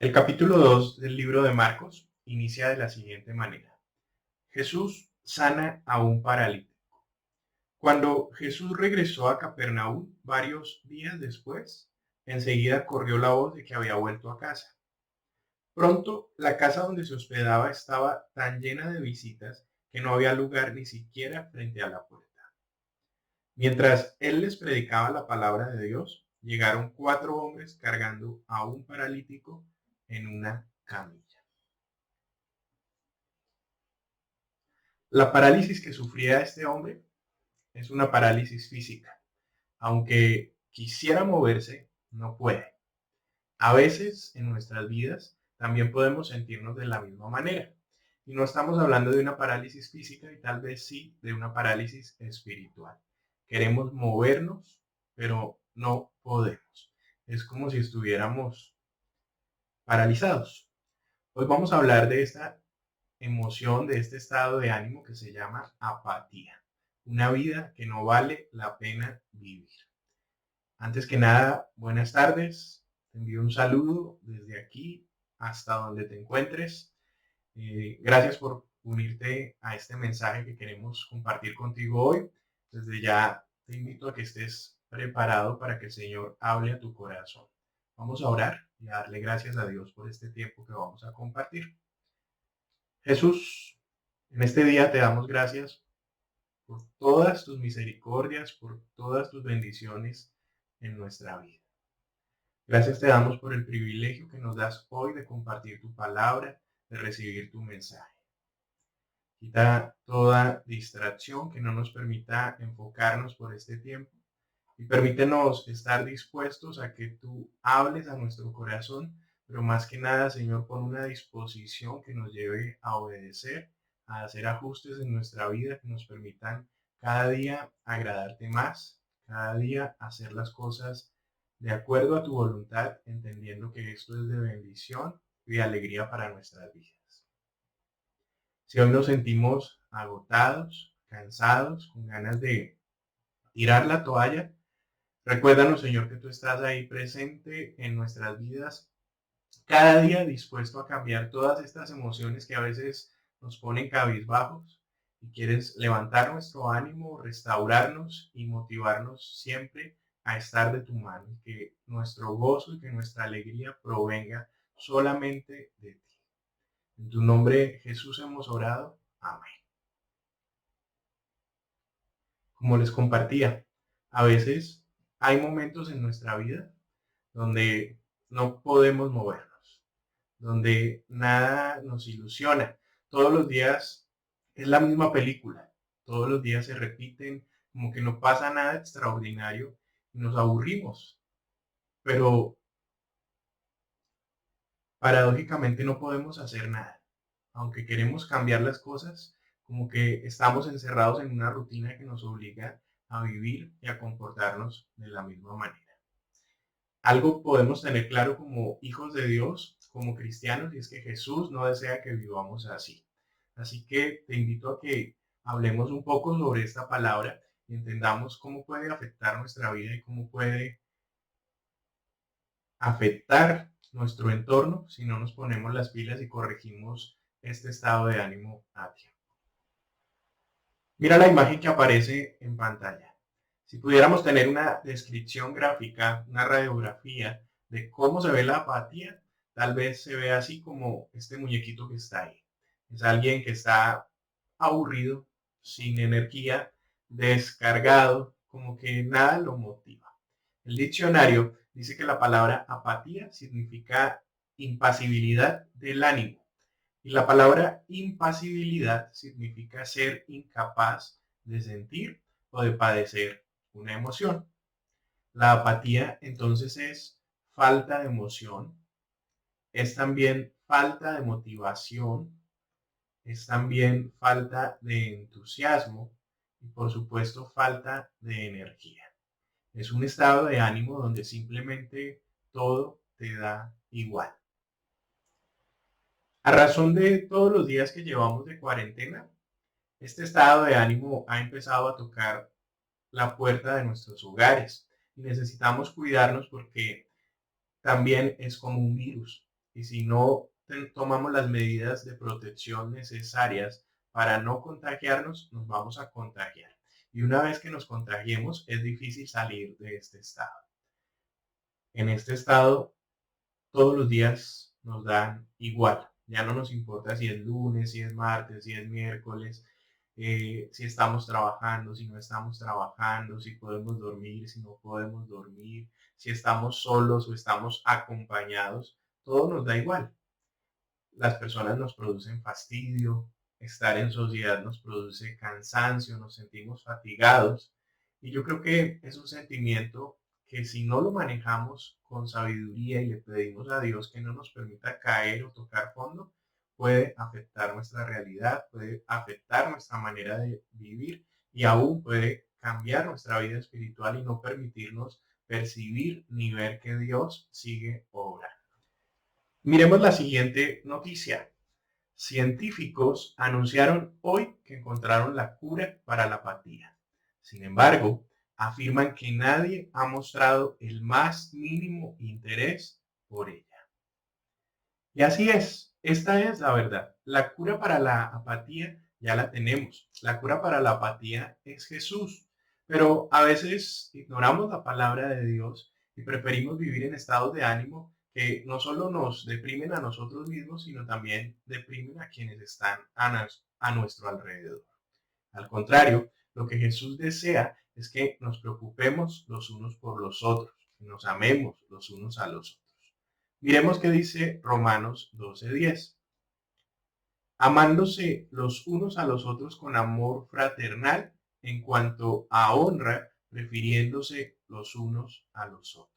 El capítulo 2 del libro de Marcos inicia de la siguiente manera. Jesús sana a un paralítico. Cuando Jesús regresó a Capernaum varios días después, enseguida corrió la voz de que había vuelto a casa. Pronto la casa donde se hospedaba estaba tan llena de visitas que no había lugar ni siquiera frente a la puerta. Mientras él les predicaba la palabra de Dios, llegaron 4 hombres cargando a un paralítico en una camilla. La parálisis que sufría este hombre es una parálisis física. Aunque quisiera moverse, no puede. A veces en nuestras vidas también podemos sentirnos de la misma manera. Y no estamos hablando de una parálisis física y tal vez sí de una parálisis espiritual. Queremos movernos, pero no podemos. Es como si estuviéramos paralizados. Hoy vamos a hablar de esta emoción, de este estado de ánimo que se llama apatía. Una vida que no vale la pena vivir. Antes que nada, buenas tardes. Te envío un saludo desde aquí hasta donde te encuentres. Gracias por unirte a este mensaje que queremos compartir contigo hoy. Desde ya te invito a que estés preparado para que el Señor hable a tu corazón. Vamos a orar y a darle gracias a Dios por este tiempo que vamos a compartir. Jesús, en este día te damos gracias por todas tus misericordias, por todas tus bendiciones en nuestra vida. Gracias te damos por el privilegio que nos das hoy de compartir tu palabra, de recibir tu mensaje. Quita toda distracción que no nos permita enfocarnos por este tiempo y permítenos estar dispuestos a que tú hables a nuestro corazón, pero más que nada, Señor, pon una disposición que nos lleve a obedecer, a hacer ajustes en nuestra vida que nos permitan cada día agradarte más, cada día hacer las cosas de acuerdo a tu voluntad, entendiendo que esto es de bendición y de alegría para nuestras vidas. Si hoy nos sentimos agotados, cansados, con ganas de tirar la toalla, recuérdanos, Señor, que tú estás ahí presente en nuestras vidas, cada día dispuesto a cambiar todas estas emociones que a veces nos ponen cabizbajos y quieres levantar nuestro ánimo, restaurarnos y motivarnos siempre a estar de tu mano, y que nuestro gozo y que nuestra alegría provenga solamente de ti. En tu nombre, Jesús, hemos orado. Amén. Como les compartía, a veces hay momentos en nuestra vida donde no podemos movernos, donde nada nos ilusiona. Todos los días es la misma película, todos los días se repiten, como que no pasa nada extraordinario y nos aburrimos. Pero paradójicamente no podemos hacer nada. Aunque queremos cambiar las cosas, como que estamos encerrados en una rutina que nos obliga a vivir y a comportarnos de la misma manera. Algo podemos tener claro como hijos de Dios, como cristianos, y es que Jesús no desea que vivamos así. Así que te invito a que hablemos un poco sobre esta palabra y entendamos cómo puede afectar nuestra vida y cómo puede afectar nuestro entorno si no nos ponemos las pilas y corregimos este estado de ánimo a tiempo. Mira la imagen que aparece en pantalla. Si pudiéramos tener una descripción gráfica, una radiografía de cómo se ve la apatía, tal vez se ve así como este muñequito que está ahí. Es alguien que está aburrido, sin energía, descargado, como que nada lo motiva. El diccionario dice que la palabra apatía significa impasibilidad del ánimo. Y la palabra impasibilidad significa ser incapaz de sentir o de padecer una emoción. La apatía entonces es falta de emoción, es también falta de motivación, es también falta de entusiasmo y por supuesto falta de energía. Es un estado de ánimo donde simplemente todo te da igual. A razón de todos los días que llevamos de cuarentena, este estado de ánimo ha empezado a tocar la puerta de nuestros hogares y necesitamos cuidarnos porque también es como un virus y si no tomamos las medidas de protección necesarias para no contagiarnos, nos vamos a contagiar. Y una vez que nos contagiemos, es difícil salir de este estado. En este estado, todos los días nos dan igual. Ya no nos importa si es lunes, si es martes, si es miércoles, si estamos trabajando, si no estamos trabajando, si podemos dormir, si no podemos dormir, si estamos solos o estamos acompañados. Todo nos da igual. Las personas nos producen fastidio, estar en sociedad nos produce cansancio, nos sentimos fatigados. Y yo creo que es un sentimiento que si no lo manejamos con sabiduría y le pedimos a Dios que no nos permita caer o tocar fondo, puede afectar nuestra realidad, puede afectar nuestra manera de vivir y aún puede cambiar nuestra vida espiritual y no permitirnos percibir ni ver que Dios sigue obrando. Miremos la siguiente noticia. Científicos anunciaron hoy que encontraron la cura para la apatía. Sin embargo, afirman que nadie ha mostrado el más mínimo interés por ella. Y así es, esta es la verdad. La cura para la apatía ya la tenemos. La cura para la apatía es Jesús. Pero a veces ignoramos la palabra de Dios y preferimos vivir en estados de ánimo que no solo nos deprimen a nosotros mismos, sino también deprimen a quienes están a nuestro alrededor. Al contrario, lo que Jesús desea es que nos preocupemos los unos por los otros, que nos amemos los unos a los otros. Miremos qué dice Romanos 12:10. Amándose los unos a los otros con amor fraternal, en cuanto a honra, prefiriéndose los unos a los otros.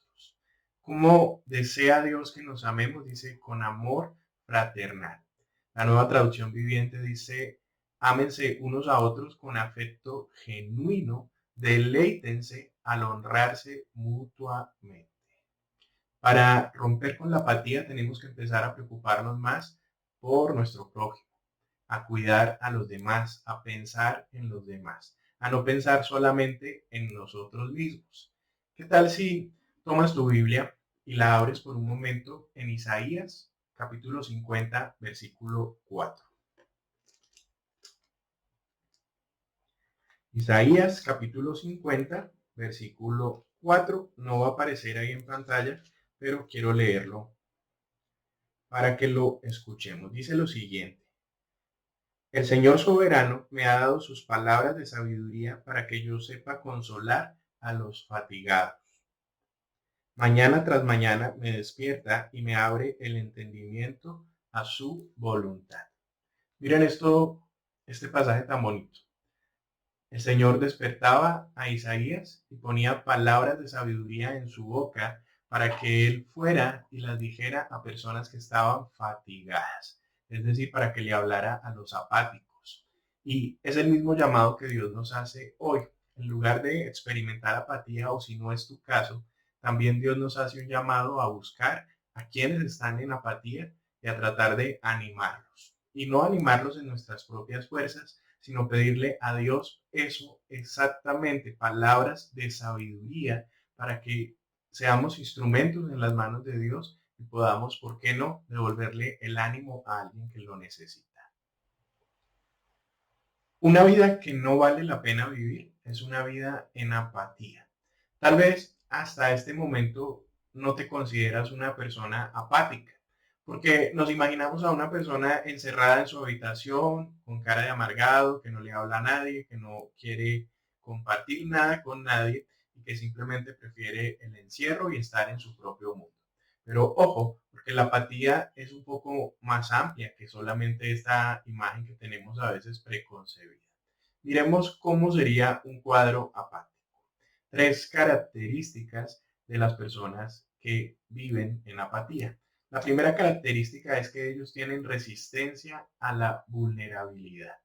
Como desea Dios que nos amemos, dice con amor fraternal. La Nueva Traducción Viviente dice, ámense unos a otros con afecto genuino, deleítense al honrarse mutuamente. Para romper con la apatía tenemos que empezar a preocuparnos más por nuestro prójimo, a cuidar a los demás, a pensar en los demás, a no pensar solamente en nosotros mismos. ¿Qué tal si tomas tu Biblia y la abres por un momento en Isaías, capítulo 50, versículo 4? Isaías, capítulo 50, versículo 4. No va a aparecer ahí en pantalla, pero quiero leerlo para que lo escuchemos. Dice lo siguiente. El Señor soberano me ha dado sus palabras de sabiduría para que yo sepa consolar a los fatigados. Mañana tras mañana me despierta y me abre el entendimiento a su voluntad. Miren este pasaje tan bonito. El Señor despertaba a Isaías y ponía palabras de sabiduría en su boca para que él fuera y las dijera a personas que estaban fatigadas, es decir, para que le hablara a los apáticos. Y es el mismo llamado que Dios nos hace hoy. En lugar de experimentar apatía, o si no es tu caso, también Dios nos hace un llamado a buscar a quienes están en apatía y a tratar de animarlos. Y no animarlos en nuestras propias fuerzas, sino pedirle a Dios eso exactamente, palabras de sabiduría para que seamos instrumentos en las manos de Dios y podamos, ¿por qué no?, devolverle el ánimo a alguien que lo necesita. Una vida que no vale la pena vivir es una vida en apatía. Tal vez hasta este momento no te consideras una persona apática, porque nos imaginamos a una persona encerrada en su habitación, con cara de amargado, que no le habla a nadie, que no quiere compartir nada con nadie y que simplemente prefiere el encierro y estar en su propio mundo. Pero ojo, porque la apatía es un poco más amplia que solamente esta imagen que tenemos a veces preconcebida. Miremos cómo sería un cuadro apático. Tres características de las personas que viven en apatía. La primera característica es que ellos tienen resistencia a la vulnerabilidad.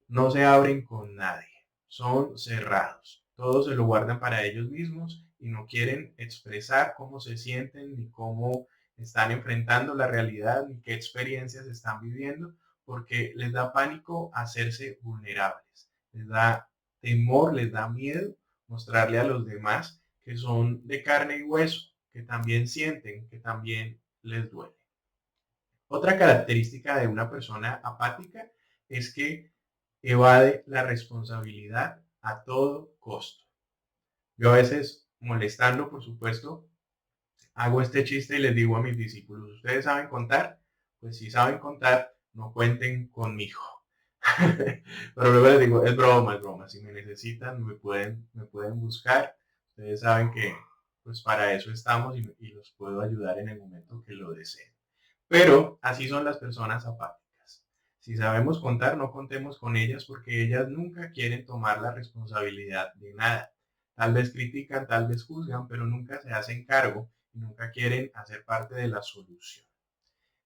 No se abren con nadie, son cerrados. Todo se lo guardan para ellos mismos y no quieren expresar cómo se sienten ni cómo están enfrentando la realidad ni qué experiencias están viviendo porque les da pánico hacerse vulnerables. Les da temor, les da miedo mostrarle a los demás que son de carne y hueso, que también sienten, que también les duele. Otra característica de una persona apática es que evade la responsabilidad a todo costo. Yo a veces, molestando, por supuesto, hago este chiste y les digo a mis discípulos, ¿ustedes saben contar? Pues si saben contar, no cuenten conmigo. Pero luego les digo, es broma, es broma. Si me necesitan, me pueden buscar. Ustedes saben que pues para eso estamos y los puedo ayudar en el momento que lo deseen. Pero así son las personas apáticas. Si sabemos contar, no contemos con ellas porque ellas nunca quieren tomar la responsabilidad de nada. Tal vez critican, tal vez juzgan, pero nunca se hacen cargo y nunca quieren hacer parte de la solución.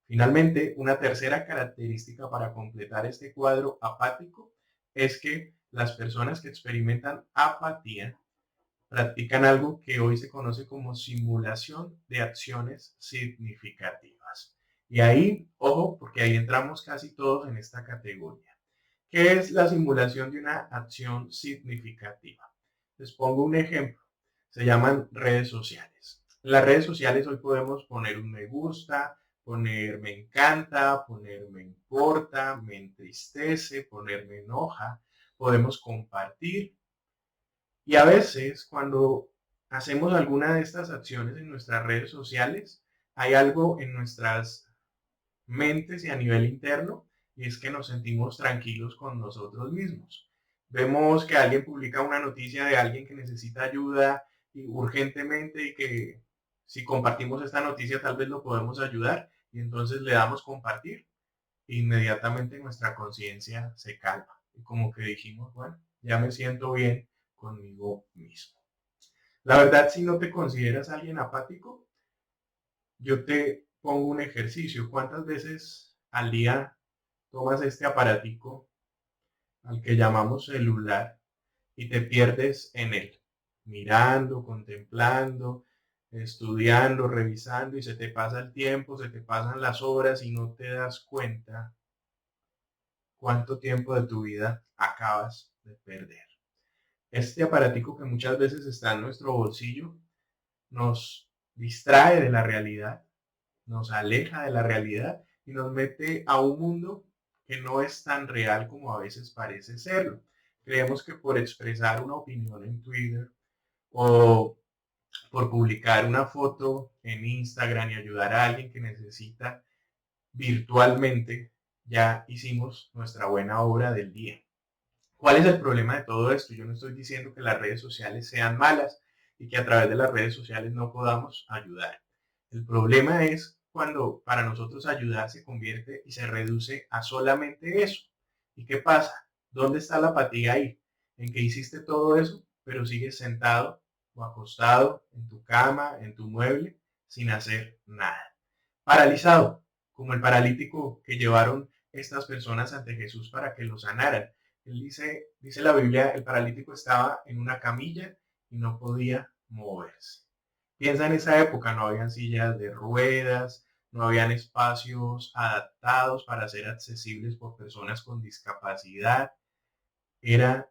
Finalmente, una tercera característica para completar este cuadro apático es que las personas que experimentan apatía practican algo que hoy se conoce como simulación de acciones significativas. Y ahí, ojo, porque ahí entramos casi todos en esta categoría. ¿Qué es la simulación de una acción significativa? Les pongo un ejemplo. Se llaman redes sociales. En las redes sociales hoy podemos poner un me gusta, poner me encanta, poner me importa, me entristece, poner me enoja. Podemos compartir y a veces cuando hacemos alguna de estas acciones en nuestras redes sociales, hay algo en nuestras mentes y a nivel interno, y es que nos sentimos tranquilos con nosotros mismos. Vemos que alguien publica una noticia de alguien que necesita ayuda y urgentemente y que si compartimos esta noticia tal vez lo podemos ayudar y entonces le damos compartir e inmediatamente nuestra conciencia se calma y como que dijimos, bueno, ya me siento bien conmigo mismo. La verdad, si no te consideras alguien apático, yo te pongo un ejercicio. ¿Cuántas veces al día tomas este aparatico al que llamamos celular y te pierdes en él? Mirando, contemplando, estudiando, revisando y se te pasa el tiempo, se te pasan las horas y no te das cuenta cuánto tiempo de tu vida acabas de perder. Este aparatico que muchas veces está en nuestro bolsillo nos distrae de la realidad, nos aleja de la realidad y nos mete a un mundo que no es tan real como a veces parece serlo. Creemos que por expresar una opinión en Twitter o por publicar una foto en Instagram y ayudar a alguien que necesita virtualmente, ya hicimos nuestra buena obra del día. ¿Cuál es el problema de todo esto? Yo no estoy diciendo que las redes sociales sean malas y que a través de las redes sociales no podamos ayudar. El problema es cuando para nosotros ayudar se convierte y se reduce a solamente eso. ¿Y qué pasa? ¿Dónde está la apatía ahí? En que hiciste todo eso, pero sigues sentado o acostado en tu cama, en tu mueble, sin hacer nada. Paralizado, como el paralítico que llevaron estas personas ante Jesús para que lo sanaran. Él dice la Biblia, el paralítico estaba en una camilla y no podía moverse. Piensa en esa época, no habían sillas de ruedas, no habían espacios adaptados para ser accesibles por personas con discapacidad, era,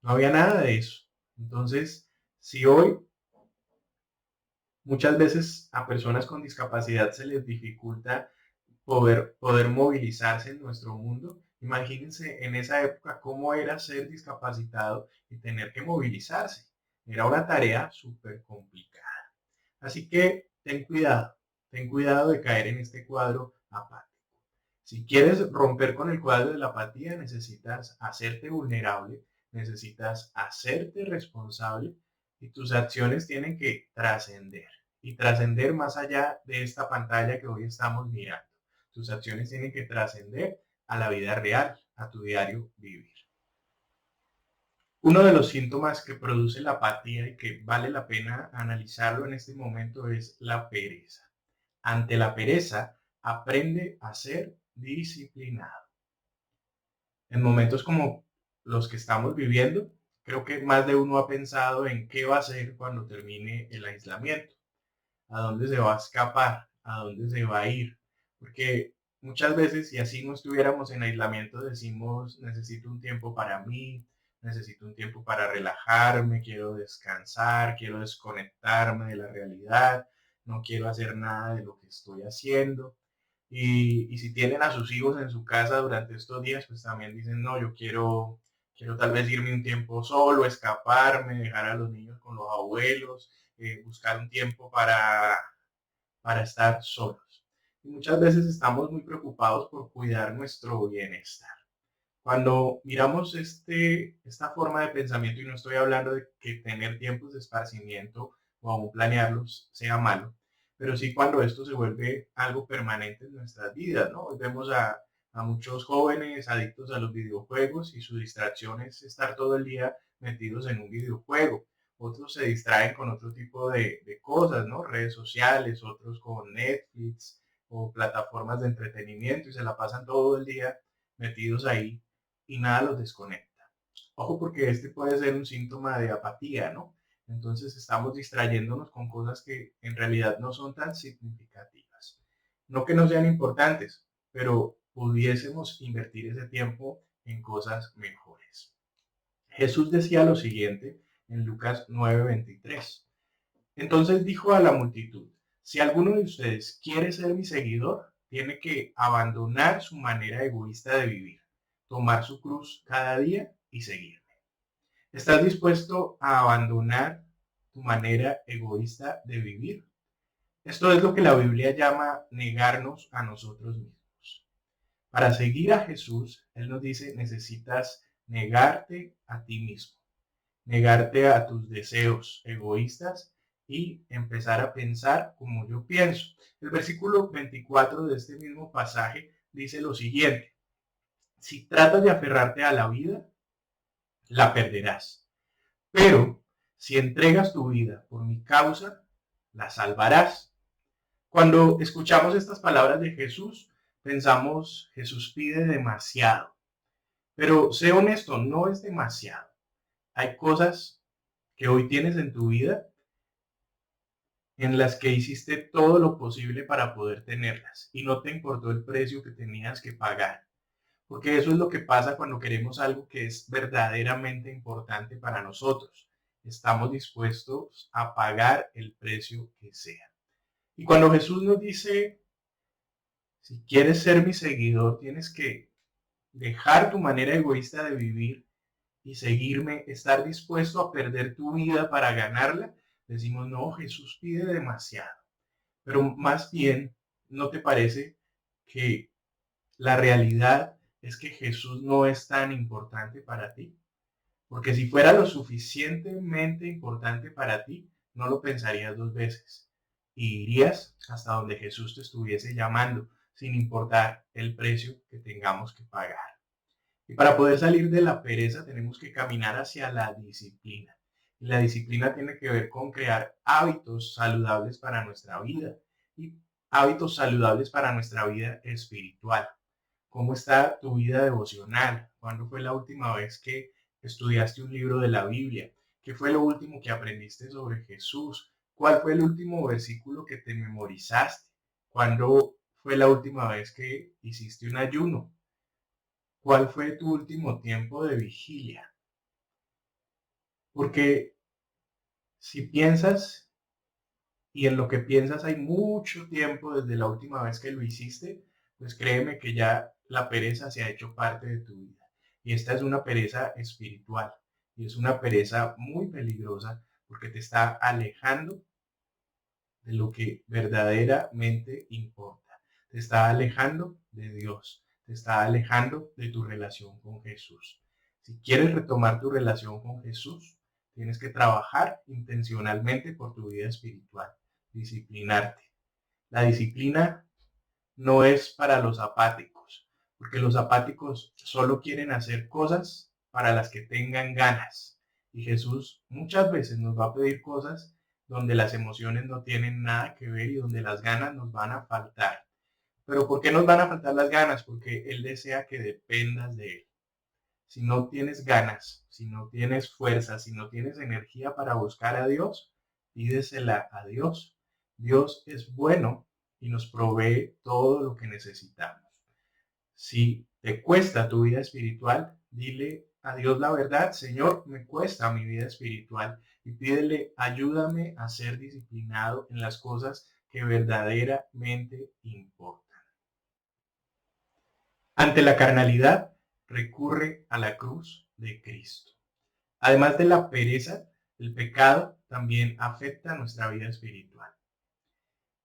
no había nada de eso. Entonces, si hoy muchas veces a personas con discapacidad se les dificulta poder movilizarse en nuestro mundo. Imagínense en esa época cómo era ser discapacitado y tener que movilizarse. Era una tarea súper complicada. Así que ten cuidado de caer en este cuadro apático. Si quieres romper con el cuadro de la apatía, necesitas hacerte vulnerable, necesitas hacerte responsable y tus acciones tienen que trascender y trascender más allá de esta pantalla que hoy estamos mirando. Tus acciones tienen que trascender a la vida real, a tu diario vivir. Uno de los síntomas que produce la apatía y que vale la pena analizarlo en este momento es la pereza. Ante la pereza, aprende a ser disciplinado. En momentos como los que estamos viviendo, creo que más de uno ha pensado en qué va a hacer cuando termine el aislamiento, a dónde se va a escapar, a dónde se va a ir. Porque muchas veces, si así no estuviéramos en aislamiento, decimos, necesito un tiempo para mí, necesito un tiempo para relajarme, quiero descansar, quiero desconectarme de la realidad, no quiero hacer nada de lo que estoy haciendo. Y si tienen a sus hijos en su casa durante estos días, pues también dicen, no, yo quiero tal vez irme un tiempo solo, escaparme, dejar a los niños con los abuelos, buscar un tiempo para estar solos. Y muchas veces estamos muy preocupados por cuidar nuestro bienestar. Cuando miramos esta forma de pensamiento, y no estoy hablando de que tener tiempos de esparcimiento o aún planearlos sea malo, pero sí cuando esto se vuelve algo permanente en nuestras vidas, ¿no? Hoy vemos a muchos jóvenes adictos a los videojuegos y su distracción es estar todo el día metidos en un videojuego. Otros se distraen con otro tipo de cosas, ¿no? Redes sociales, otros con Netflix o plataformas de entretenimiento y se la pasan todo el día metidos ahí y nada los desconecta. Ojo porque este puede ser un síntoma de apatía, ¿no? Entonces estamos distrayéndonos con cosas que en realidad no son tan significativas. No que no sean importantes, pero pudiésemos invertir ese tiempo en cosas mejores. Jesús decía lo siguiente en Lucas 9:23. Entonces dijo a la multitud, si alguno de ustedes quiere ser mi seguidor, tiene que abandonar su manera egoísta de vivir, tomar su cruz cada día y seguirme. ¿Estás dispuesto a abandonar tu manera egoísta de vivir? Esto es lo que la Biblia llama negarnos a nosotros mismos. Para seguir a Jesús, Él nos dice, necesitas negarte a ti mismo, negarte a tus deseos egoístas y empezar a pensar como yo pienso. El versículo 24 de este mismo pasaje dice lo siguiente, si tratas de aferrarte a la vida, la perderás, pero si entregas tu vida por mi causa, la salvarás. Cuando escuchamos estas palabras de Jesús, pensamos, Jesús pide demasiado, pero sé honesto, no es demasiado. Hay cosas que hoy tienes en tu vida en las que hiciste todo lo posible para poder tenerlas y no te importó el precio que tenías que pagar. Porque eso es lo que pasa cuando queremos algo que es verdaderamente importante para nosotros. Estamos dispuestos a pagar el precio que sea. Y cuando Jesús nos dice, si quieres ser mi seguidor, tienes que dejar tu manera egoísta de vivir y seguirme, estar dispuesto a perder tu vida para ganarla, decimos, no, Jesús pide demasiado. Pero más bien, ¿no te parece que la realidad es que Jesús no es tan importante para ti? Porque si fuera lo suficientemente importante para ti, no lo pensarías dos veces. Y irías hasta donde Jesús te estuviese llamando, sin importar el precio que tengamos que pagar. Y para poder salir de la pereza tenemos que caminar hacia la disciplina. Y la disciplina tiene que ver con crear hábitos saludables para nuestra vida y hábitos saludables para nuestra vida espiritual. ¿Cómo está tu vida devocional? ¿Cuándo fue la última vez que estudiaste un libro de la Biblia? ¿Qué fue lo último que aprendiste sobre Jesús? ¿Cuál fue el último versículo que te memorizaste? ¿Cuándo fue la última vez que hiciste un ayuno? ¿Cuál fue tu último tiempo de vigilia? Porque si piensas y en lo que piensas hay mucho tiempo desde la última vez que lo hiciste, pues créeme que ya la pereza se ha hecho parte de tu vida. Y esta es una pereza espiritual y es una pereza muy peligrosa porque te está alejando de lo que verdaderamente importa. Te está alejando de Dios, te está alejando de tu relación con Jesús. Si quieres retomar tu relación con Jesús, tienes que trabajar intencionalmente por tu vida espiritual, disciplinarte. La disciplina no es para los apáticos, porque los apáticos solo quieren hacer cosas para las que tengan ganas. Y Jesús muchas veces nos va a pedir cosas donde las emociones no tienen nada que ver y donde las ganas nos van a faltar. Pero ¿por qué nos van a faltar las ganas? Porque Él desea que dependas de Él. Si no tienes ganas, si no tienes fuerza, si no tienes energía para buscar a Dios, pídesela a Dios. Dios es bueno y nos provee todo lo que necesitamos. Si te cuesta tu vida espiritual, dile a Dios la verdad, Señor, me cuesta mi vida espiritual y pídele, ayúdame a ser disciplinado en las cosas que verdaderamente importan. Ante la carnalidad, recurre a la cruz de Cristo. Además de la pereza, el pecado también afecta nuestra vida espiritual.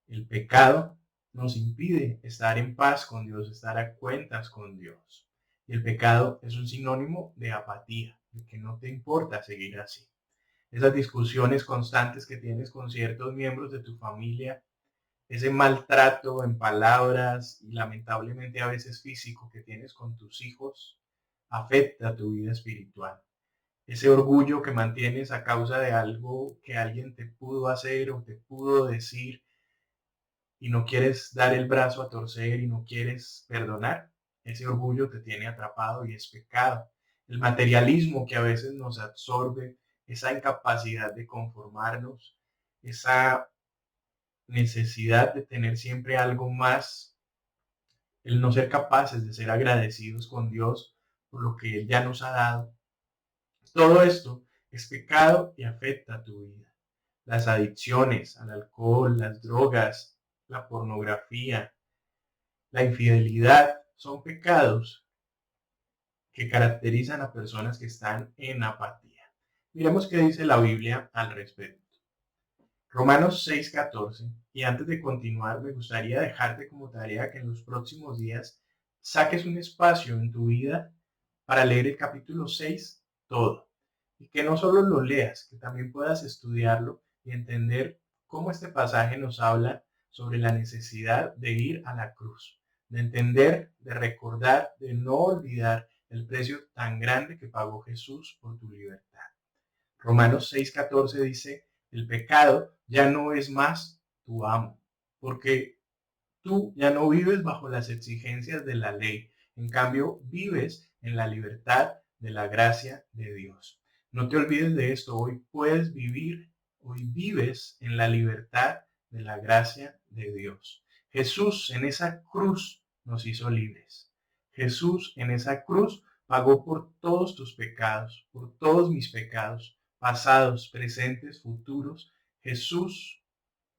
El pecado nos impide estar en paz con Dios, estar a cuentas con Dios. Y el pecado es un sinónimo de apatía, de que no te importa seguir así. Esas discusiones constantes que tienes con ciertos miembros de tu familia, ese maltrato en palabras y lamentablemente a veces físico que tienes con tus hijos, afecta tu vida espiritual. Ese orgullo que mantienes a causa de algo que alguien te pudo hacer o te pudo decir y no quieres dar el brazo a torcer y no quieres perdonar, ese orgullo te tiene atrapado y es pecado. El materialismo que a veces nos absorbe, esa incapacidad de conformarnos, esa necesidad de tener siempre algo más, el no ser capaces de ser agradecidos con Dios por lo que Él ya nos ha dado. Todo esto es pecado y afecta a tu vida. Las adicciones al alcohol, las drogas, la pornografía, la infidelidad son pecados que caracterizan a personas que están en apatía. Miremos qué dice la Biblia al respecto. Romanos 6:14. Y antes de continuar, me gustaría dejarte como tarea que en los próximos días saques un espacio en tu vida para leer el capítulo 6 todo. Y que no solo lo leas, que también puedas estudiarlo y entender cómo este pasaje nos habla sobre la necesidad de ir a la cruz, de entender, de recordar, de no olvidar el precio tan grande que pagó Jesús por tu libertad. Romanos 6:14 dice, el pecado ya no es más tu amo, porque tú ya no vives bajo las exigencias de la ley, en cambio vives en la libertad de la gracia de Dios. No te olvides de esto, hoy vives en la libertad de la gracia de Dios. Jesús en esa cruz nos hizo libres. Jesús en esa cruz pagó por todos tus pecados, por todos mis pecados, pasados, presentes, futuros. Jesús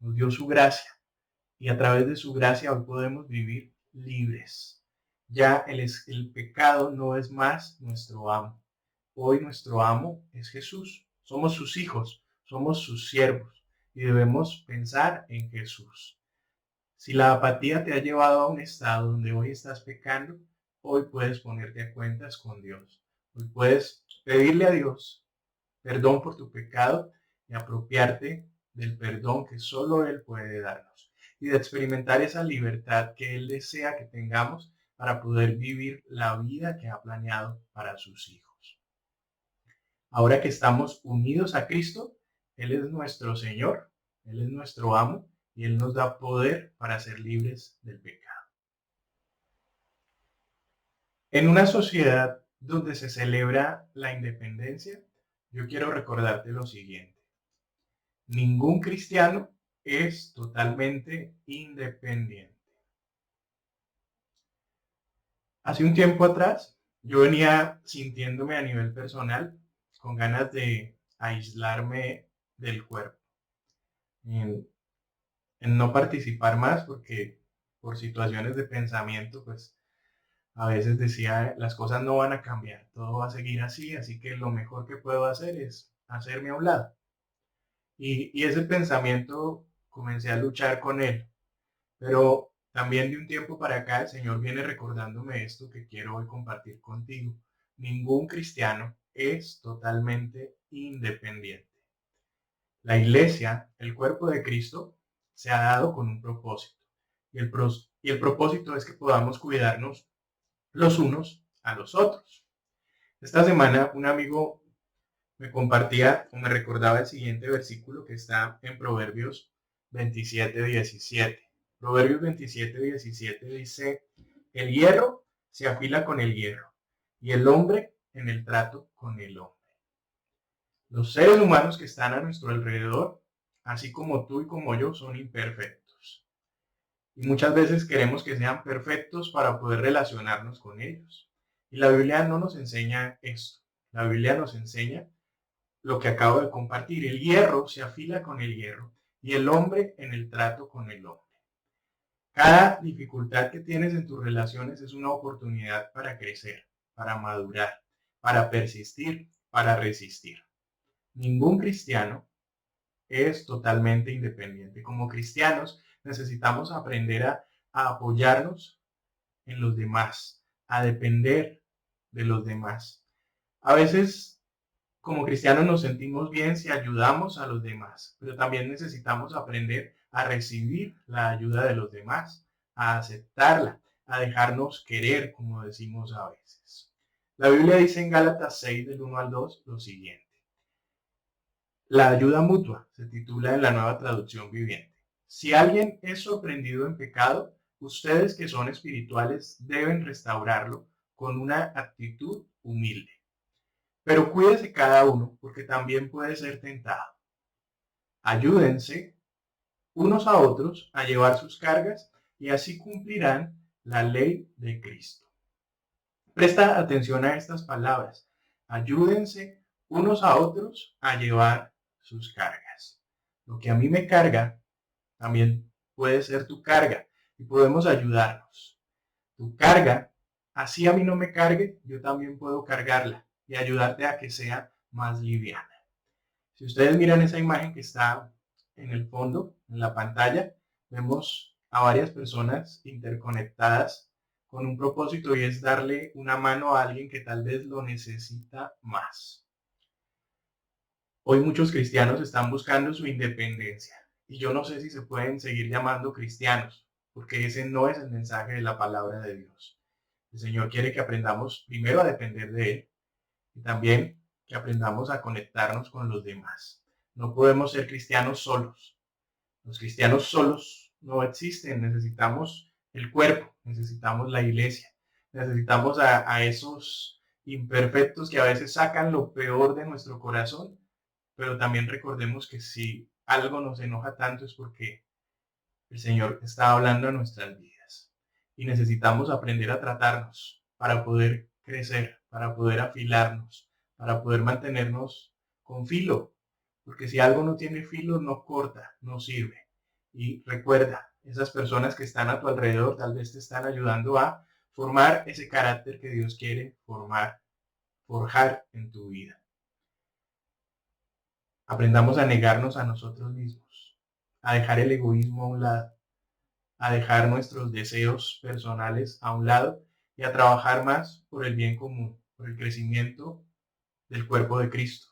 nos dio su gracia y a través de su gracia hoy podemos vivir libres. Ya el pecado no es más nuestro amo. Hoy nuestro amo es Jesús. Somos sus hijos, somos sus siervos y debemos pensar en Jesús. Si la apatía te ha llevado a un estado donde hoy estás pecando, hoy puedes ponerte a cuentas con Dios. Hoy puedes pedirle a Dios perdón por tu pecado y apropiarte del perdón que solo Él puede darnos y de experimentar esa libertad que Él desea que tengamos para poder vivir la vida que ha planeado para sus hijos. Ahora que estamos unidos a Cristo, Él es nuestro Señor, Él es nuestro amo y Él nos da poder para ser libres del pecado. En una sociedad donde se celebra la independencia, yo quiero recordarte lo siguiente. Ningún cristiano es totalmente independiente. Hace un tiempo atrás, yo venía sintiéndome a nivel personal con ganas de aislarme del cuerpo, en, en no participar más porque por situaciones de pensamiento, pues a veces decía, las cosas no van a cambiar, todo va a seguir así, así que lo mejor que puedo hacer es hacerme a un lado. Y ese pensamiento comencé a luchar con él. Pero también de un tiempo para acá el Señor viene recordándome esto que quiero hoy compartir contigo. Ningún cristiano es totalmente independiente. La iglesia, el cuerpo de Cristo, se ha dado con un propósito. Y el propósito es que podamos cuidarnos los unos a los otros. Esta semana un amigo me compartía o me recordaba el siguiente versículo que está en Proverbios 27:17. Proverbios 27:17 dice, el hierro se afila con el hierro y el hombre en el trato con el hombre. Los seres humanos que están a nuestro alrededor, así como tú y como yo, son imperfectos. Y muchas veces queremos que sean perfectos para poder relacionarnos con ellos. Y la Biblia no nos enseña esto. La Biblia nos enseña lo que acabo de compartir. El hierro se afila con el hierro y el hombre en el trato con el hombre. Cada dificultad que tienes en tus relaciones es una oportunidad para crecer, para madurar, para persistir, para resistir. Ningún cristiano es totalmente independiente. Como cristianos necesitamos aprender a apoyarnos en los demás, a depender de los demás. A veces como cristianos nos sentimos bien si ayudamos a los demás, pero también necesitamos aprender a recibir la ayuda de los demás, a aceptarla, a dejarnos querer, como decimos a veces. La Biblia dice en Gálatas 6, del 1 al 2, lo siguiente. La ayuda mutua se titula en la Nueva Traducción Viviente. Si alguien es sorprendido en pecado, ustedes que son espirituales deben restaurarlo con una actitud humilde. Pero cuídese cada uno, porque también puede ser tentado. Ayúdense unos a otros a llevar sus cargas y así cumplirán la ley de Cristo. Presta atención a estas palabras. Ayúdense unos a otros a llevar sus cargas. Lo que a mí me carga, también puede ser tu carga y podemos ayudarnos. Tu carga, así a mí no me cargue, yo también puedo cargarla y ayudarte a que sea más liviana. Si ustedes miran esa imagen que está en el fondo, en la pantalla, vemos a varias personas interconectadas con un propósito y es darle una mano a alguien que tal vez lo necesita más. Hoy muchos cristianos están buscando su independencia y yo no sé si se pueden seguir llamando cristianos, porque ese no es el mensaje de la palabra de Dios. El Señor quiere que aprendamos primero a depender de Él y también que aprendamos a conectarnos con los demás. No podemos ser cristianos solos. Los cristianos solos no existen. Necesitamos el cuerpo, necesitamos la iglesia, necesitamos a esos imperfectos que a veces sacan lo peor de nuestro corazón, pero también recordemos que si algo nos enoja tanto es porque el Señor está hablando a nuestras vidas y necesitamos aprender a tratarnos para poder crecer, para poder afilarnos, para poder mantenernos con filo, porque si algo no tiene filo, no corta, no sirve. Y recuerda, esas personas que están a tu alrededor tal vez te están ayudando a formar ese carácter que Dios quiere formar, forjar en tu vida. Aprendamos a negarnos a nosotros mismos, a dejar el egoísmo a un lado, a dejar nuestros deseos personales a un lado y a trabajar más por el bien común, por el crecimiento del cuerpo de Cristo,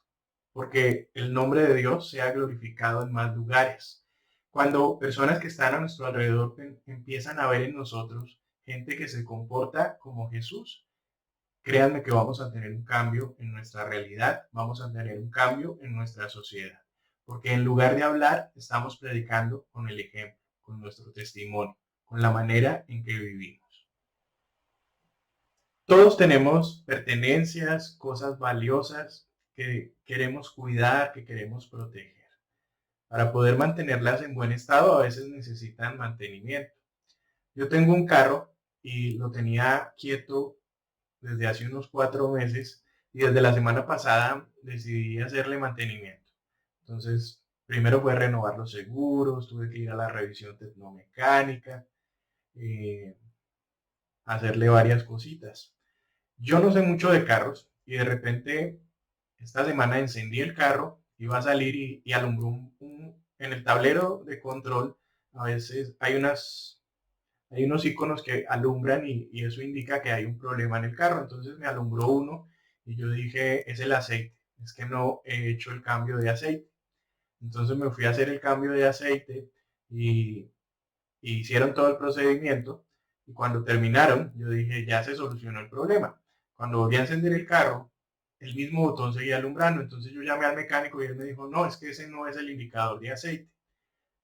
porque el nombre de Dios sea glorificado en más lugares. Cuando personas que están a nuestro alrededor empiezan a ver en nosotros gente que se comporta como Jesús, créanme que vamos a tener un cambio en nuestra realidad, vamos a tener un cambio en nuestra sociedad, porque en lugar de hablar, estamos predicando con el ejemplo, con nuestro testimonio, con la manera en que vivimos. Todos tenemos pertenencias, cosas valiosas que queremos cuidar, que queremos proteger. Para poder mantenerlas en buen estado, a veces necesitan mantenimiento. Yo tengo un carro y lo tenía quieto desde hace unos 4 meses y desde la semana pasada decidí hacerle mantenimiento. Entonces, primero fue renovar los seguros, tuve que ir a la revisión tecnomecánica, hacerle varias cositas. Yo no sé mucho de carros y de repente esta semana encendí el carro, iba a salir y alumbró en el tablero de control. A veces hay unos iconos que alumbran y eso indica que hay un problema en el carro. Entonces me alumbró uno y yo dije, es el aceite, es que no he hecho el cambio de aceite. Entonces me fui a hacer el cambio de aceite y hicieron todo el procedimiento y cuando terminaron yo dije, ya se solucionó el problema. Cuando volví a encender el carro, el mismo botón seguía alumbrando. Entonces yo llamé al mecánico y él me dijo, no, es que ese no es el indicador de aceite.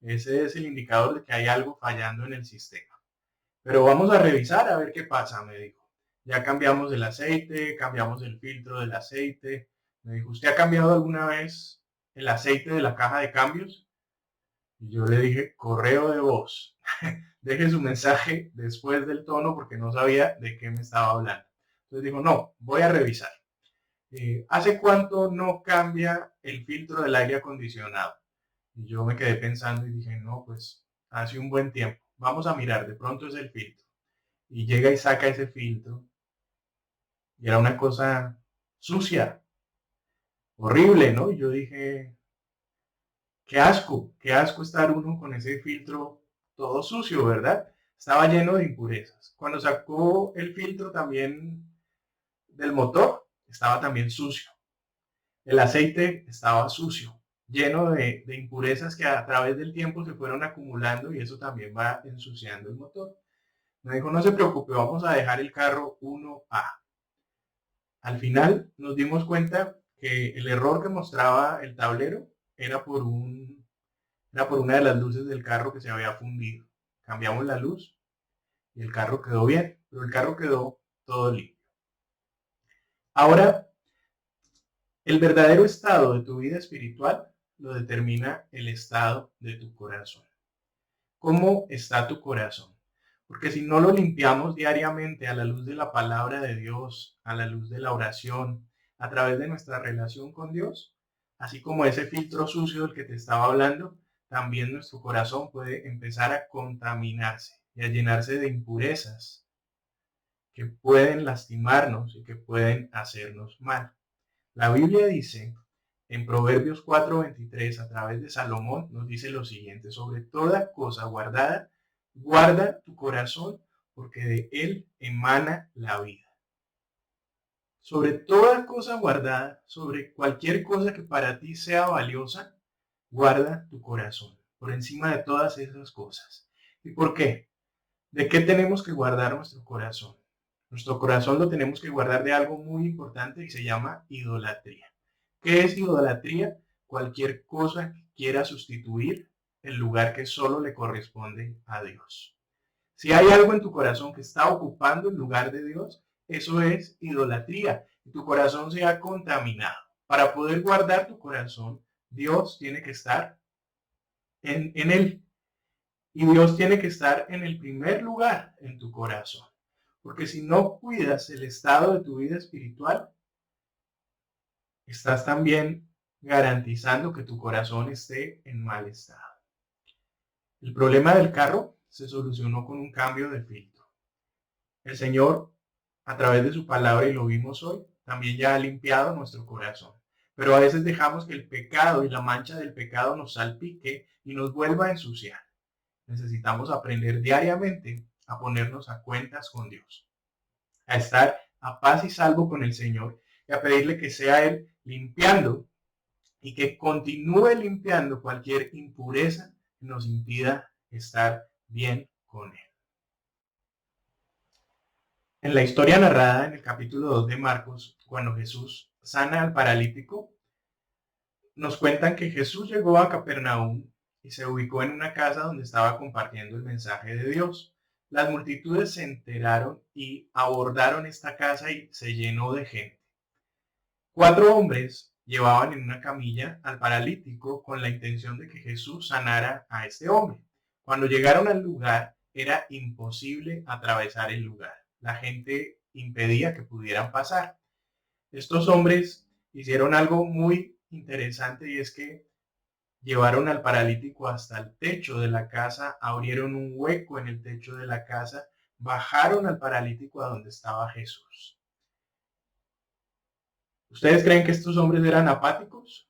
Ese es el indicador de que hay algo fallando en el sistema. Pero vamos a revisar a ver qué pasa, me dijo. Ya cambiamos el aceite, cambiamos el filtro del aceite. Me dijo, ¿usted ha cambiado alguna vez el aceite de la caja de cambios? Y yo le dije, correo de voz. Deje su mensaje después del tono porque no sabía de qué me estaba hablando. Entonces dijo, no, voy a revisar. ¿Hace cuánto no cambia el filtro del aire acondicionado? Y yo me quedé pensando y dije, no, pues hace un buen tiempo. vamos a mirar, de pronto es el filtro. Y llega y saca ese filtro. Y era una cosa sucia, horrible, ¿no? Y yo dije, qué asco estar uno con ese filtro todo sucio, ¿verdad? Estaba lleno de impurezas. Cuando sacó el filtro también del motor, estaba también sucio. El aceite estaba sucio, lleno de impurezas que a través del tiempo se fueron acumulando y eso también va ensuciando el motor. Me dijo, no se preocupe, vamos a dejar el carro 1A. Al final nos dimos cuenta que el error que mostraba el tablero era por una de las luces del carro que se había fundido. Cambiamos la luz y el carro quedó bien, pero el carro quedó todo limpio. Ahora, el verdadero estado de tu vida espiritual lo determina el estado de tu corazón. ¿Cómo está tu corazón? Porque si no lo limpiamos diariamente a la luz de la palabra de Dios, a la luz de la oración, a través de nuestra relación con Dios, así como ese filtro sucio del que te estaba hablando, también nuestro corazón puede empezar a contaminarse y a llenarse de impurezas que pueden lastimarnos y que pueden hacernos mal. La Biblia dice en Proverbios 4:23, a través de Salomón, nos dice lo siguiente: sobre toda cosa guardada, guarda tu corazón, porque de él emana la vida. Sobre toda cosa guardada, sobre cualquier cosa que para ti sea valiosa, guarda tu corazón, por encima de todas esas cosas. ¿Y por qué? ¿De qué tenemos que guardar nuestro corazón? Nuestro corazón lo tenemos que guardar de algo muy importante que se llama idolatría. ¿Qué es idolatría? Cualquier cosa que quiera sustituir el lugar que solo le corresponde a Dios. Si hay algo en tu corazón que está ocupando el lugar de Dios, eso es idolatría. Y tu corazón se ha contaminado. Para poder guardar tu corazón, Dios tiene que estar en él. Y Dios tiene que estar en el primer lugar en tu corazón. Porque si no cuidas el estado de tu vida espiritual, estás también garantizando que tu corazón esté en mal estado. El problema del carro se solucionó con un cambio de filtro. El Señor, a través de su palabra, y lo vimos hoy, también ya ha limpiado nuestro corazón. Pero a veces dejamos que el pecado y la mancha del pecado nos salpique y nos vuelva a ensuciar. Necesitamos aprender diariamente a ponernos a cuentas con Dios, a estar a paz y salvo con el Señor y a pedirle que sea Él limpiando y que continúe limpiando cualquier impureza que nos impida estar bien con Él. En la historia narrada en el capítulo 2 de Marcos, cuando Jesús sana al paralítico, nos cuentan que Jesús llegó a Capernaum y se ubicó en una casa donde estaba compartiendo el mensaje de Dios. Las multitudes se enteraron y abordaron esta casa y se llenó de gente. 4 hombres llevaban en una camilla al paralítico con la intención de que Jesús sanara a este hombre. Cuando llegaron al lugar, era imposible atravesar el lugar. La gente impedía que pudieran pasar. Estos hombres hicieron algo muy interesante y es que llevaron al paralítico hasta el techo de la casa, abrieron un hueco en el techo de la casa, bajaron al paralítico a donde estaba Jesús. ¿Ustedes creen que estos hombres eran apáticos?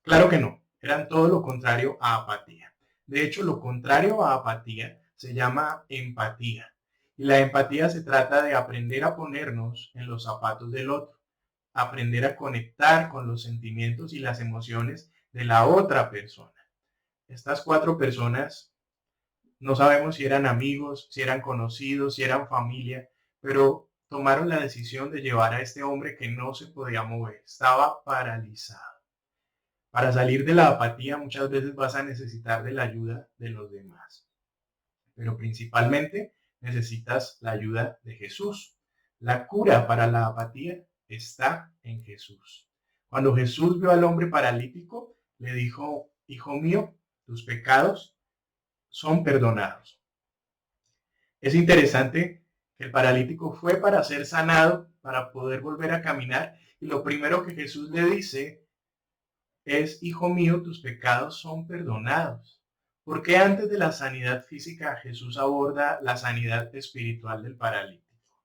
Claro que no, eran todo lo contrario a apatía. De hecho, lo contrario a apatía se llama empatía. Y la empatía se trata de aprender a ponernos en los zapatos del otro, aprender a conectar con los sentimientos y las emociones de la otra persona. Estas 4 personas no sabemos si eran amigos, si eran conocidos, si eran familia, pero tomaron la decisión de llevar a este hombre que no se podía mover, estaba paralizado. Para salir de la apatía muchas veces vas a necesitar de la ayuda de los demás, pero principalmente necesitas la ayuda de Jesús. La cura para la apatía está en Jesús. Cuando Jesús vio al hombre paralítico, le dijo: hijo mío, tus pecados son perdonados. Es interesante que el paralítico fue para ser sanado, para poder volver a caminar, y lo primero que Jesús le dice es: hijo mío, tus pecados son perdonados. ¿Por qué antes de la sanidad física Jesús aborda la sanidad espiritual del paralítico?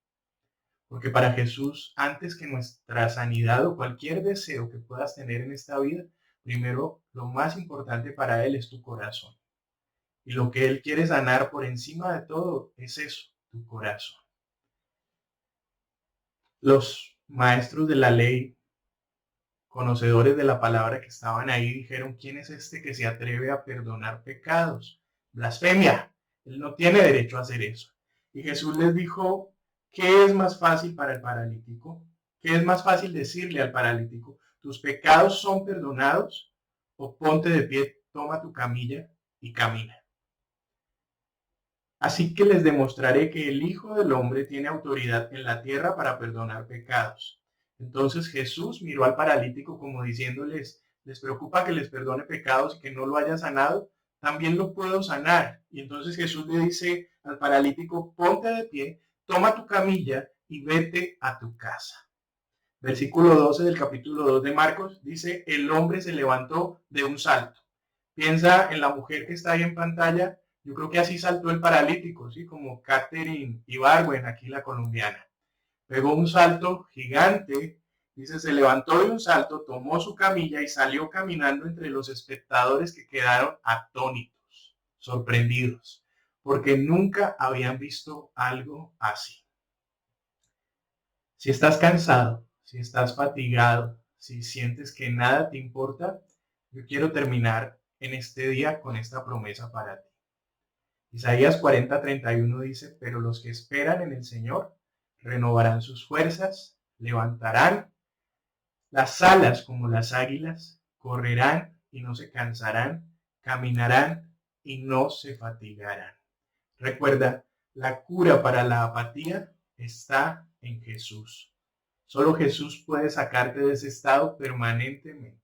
Porque para Jesús, antes que nuestra sanidad o cualquier deseo que puedas tener en esta vida, primero lo más importante para Él es tu corazón. Y lo que Él quiere sanar por encima de todo es eso, tu corazón. Los maestros de la ley, conocedores de la palabra que estaban ahí, dijeron: ¿quién es este que se atreve a perdonar pecados? Blasfemia. Él no tiene derecho a hacer eso. Y Jesús les dijo: ¿qué es más fácil para el paralítico? ¿Qué es más fácil decirle al paralítico? ¿Tus pecados son perdonados? O ponte de pie, toma tu camilla y camina. Así que les demostraré que el Hijo del Hombre tiene autoridad en la tierra para perdonar pecados. Entonces Jesús miró al paralítico como diciéndoles: ¿les preocupa que les perdone pecados y que no lo haya sanado? También lo puedo sanar. Y entonces Jesús le dice al paralítico: ponte de pie, toma tu camilla y vete a tu casa. Versículo 12 del capítulo 2 de Marcos dice: el hombre se levantó de un salto. Piensa en la mujer que está ahí en pantalla. Yo creo que así saltó el paralítico, ¿sí? Como Catherine Ibargüen, aquí la colombiana. Pegó un salto gigante, dice, se levantó de un salto, tomó su camilla y salió caminando entre los espectadores, que quedaron atónitos, sorprendidos, porque nunca habían visto algo así. Si estás cansado, si estás fatigado, si sientes que nada te importa, yo quiero terminar en este día con esta promesa para ti. Isaías 40:31 dice: pero los que esperan en el Señor renovarán sus fuerzas, levantarán las alas como las águilas, correrán y no se cansarán, caminarán y no se fatigarán. Recuerda, la cura para la apatía está en Jesús. Solo Jesús puede sacarte de ese estado permanentemente.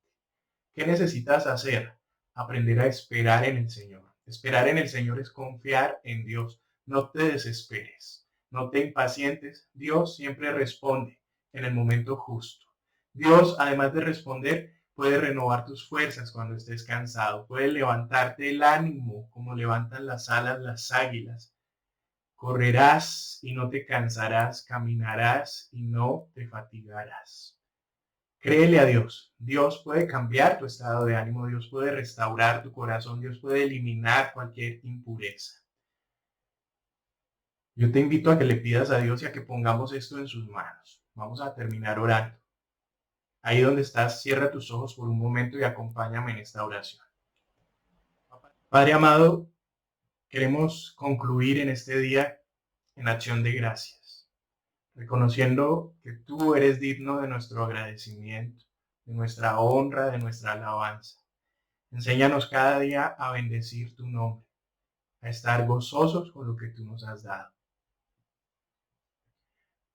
¿Qué necesitas hacer? Aprender a esperar en el Señor. Esperar en el Señor es confiar en Dios. No te desesperes, no te impacientes. Dios siempre responde en el momento justo. Dios, además de responder, puede renovar tus fuerzas cuando estés cansado. Puede levantarte el ánimo como levantan las alas las águilas. Correrás y no te cansarás, caminarás y no te fatigarás. Créele a Dios. Dios puede cambiar tu estado de ánimo, Dios puede restaurar tu corazón, Dios puede eliminar cualquier impureza. Yo te invito a que le pidas a Dios y a que pongamos esto en sus manos. Vamos a terminar orando. Ahí donde estás, cierra tus ojos por un momento y acompáñame en esta oración. Padre amado, queremos concluir en este día en acción de gracias, reconociendo que tú eres digno de nuestro agradecimiento, de nuestra honra, de nuestra alabanza. Enséñanos cada día a bendecir tu nombre, a estar gozosos con lo que tú nos has dado.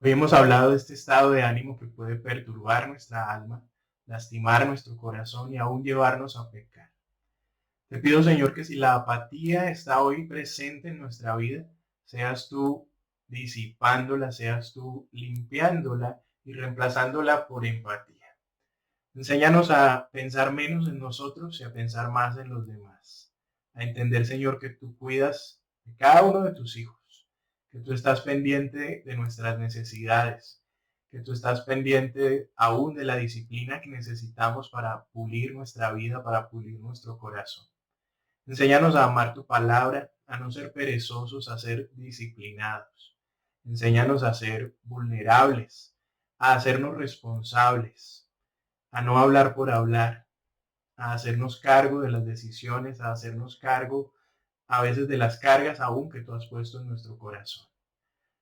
Hoy hemos hablado de este estado de ánimo que puede perturbar nuestra alma, lastimar nuestro corazón y aún llevarnos a pecar. Te pido, Señor, que si la apatía está hoy presente en nuestra vida, seas tú disipándola, seas tú limpiándola y reemplazándola por empatía. Enséñanos a pensar menos en nosotros y a pensar más en los demás. A entender, Señor, que tú cuidas de cada uno de tus hijos, que tú estás pendiente de nuestras necesidades, que tú estás pendiente aún de la disciplina que necesitamos para pulir nuestra vida, para pulir nuestro corazón. Enséñanos a amar tu palabra, a no ser perezosos, a ser disciplinados. Enséñanos a ser vulnerables, a hacernos responsables, a no hablar por hablar, a hacernos cargo de las decisiones, a hacernos cargo a veces de las cargas aún que tú has puesto en nuestro corazón.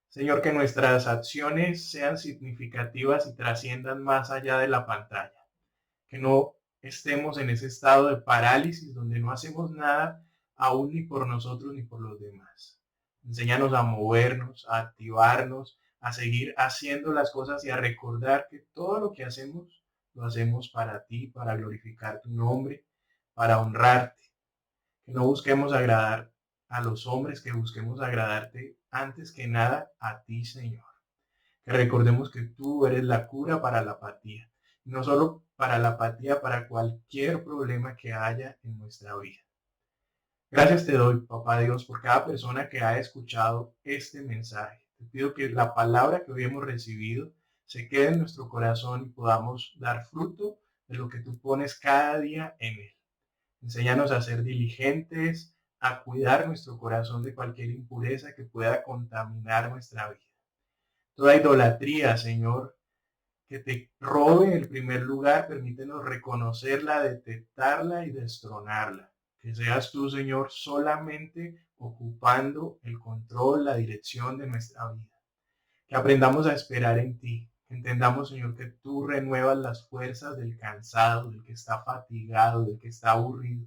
Señor, que nuestras acciones sean significativas y trasciendan más allá de la pantalla. Que no estemos en ese estado de parálisis donde no hacemos nada aún ni por nosotros ni por los demás. Enséñanos a movernos, a activarnos, a seguir haciendo las cosas y a recordar que todo lo que hacemos lo hacemos para ti, para glorificar tu nombre, para honrarte. Que no busquemos agradar a los hombres, que busquemos agradarte antes que nada a ti, Señor. Que recordemos que tú eres la cura para la apatía. No solo para la apatía, para cualquier problema que haya en nuestra vida. Gracias te doy, papá Dios, por cada persona que ha escuchado este mensaje. Te pido que la palabra que hoy hemos recibido se quede en nuestro corazón y podamos dar fruto de lo que tú pones cada día en él. Enséñanos a ser diligentes, a cuidar nuestro corazón de cualquier impureza que pueda contaminar nuestra vida. Toda idolatría, Señor, que te robe el primer lugar, permítenos reconocerla, detectarla y destronarla. Que seas tú, Señor, solamente ocupando el control, la dirección de nuestra vida. Que aprendamos a esperar en ti. Que entendamos, Señor, que tú renuevas las fuerzas del cansado, del que está fatigado, del que está aburrido.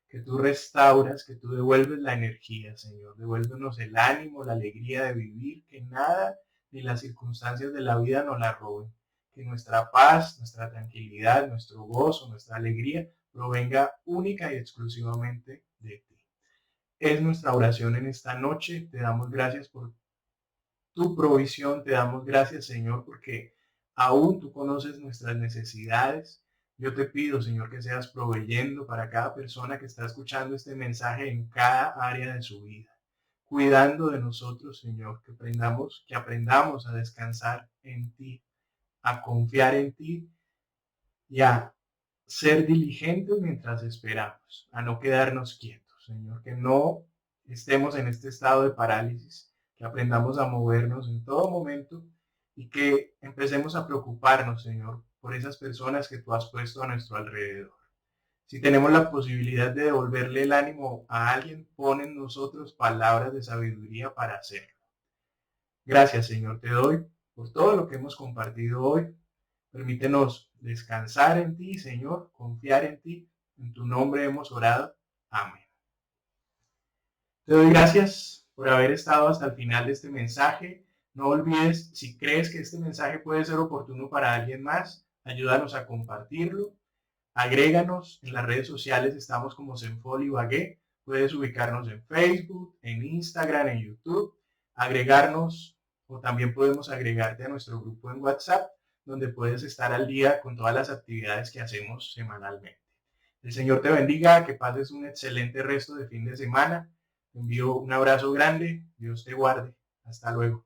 Que tú restauras, que tú devuelves la energía, Señor. Devuélvenos el ánimo, la alegría de vivir, que nada ni las circunstancias de la vida nos la roben. Que nuestra paz, nuestra tranquilidad, nuestro gozo, nuestra alegría provenga única y exclusivamente de ti. Es nuestra oración en esta noche. Te damos gracias por tu provisión. Te damos gracias, Señor, porque aún tú conoces nuestras necesidades. Yo te pido, Señor, que seas proveyendo para cada persona que está escuchando este mensaje en cada área de su vida, cuidando de nosotros, Señor, que aprendamos a descansar en ti, a confiar en ti y a ser diligentes mientras esperamos, a no quedarnos quietos, Señor, que no estemos en este estado de parálisis, que aprendamos a movernos en todo momento y que empecemos a preocuparnos, Señor, por esas personas que tú has puesto a nuestro alrededor. Si tenemos la posibilidad de devolverle el ánimo a alguien, pon en nosotros palabras de sabiduría para hacerlo. Gracias, Señor, te doy por todo lo que hemos compartido hoy. Permítenos descansar en ti, Señor, confiar en ti. En tu nombre hemos orado. Amén. Te doy gracias por haber estado hasta el final de este mensaje. No olvides, si crees que este mensaje puede ser oportuno para alguien más, ayúdanos a compartirlo. Agréganos en las redes sociales, estamos como Zenfol Ibagué. Puedes ubicarnos en Facebook, en Instagram, en YouTube. Agregarnos o también podemos agregarte a nuestro grupo en WhatsApp, donde puedes estar al día con todas las actividades que hacemos semanalmente. El Señor te bendiga, que pases un excelente resto de fin de semana. Te envío un abrazo grande. Dios te guarde. Hasta luego.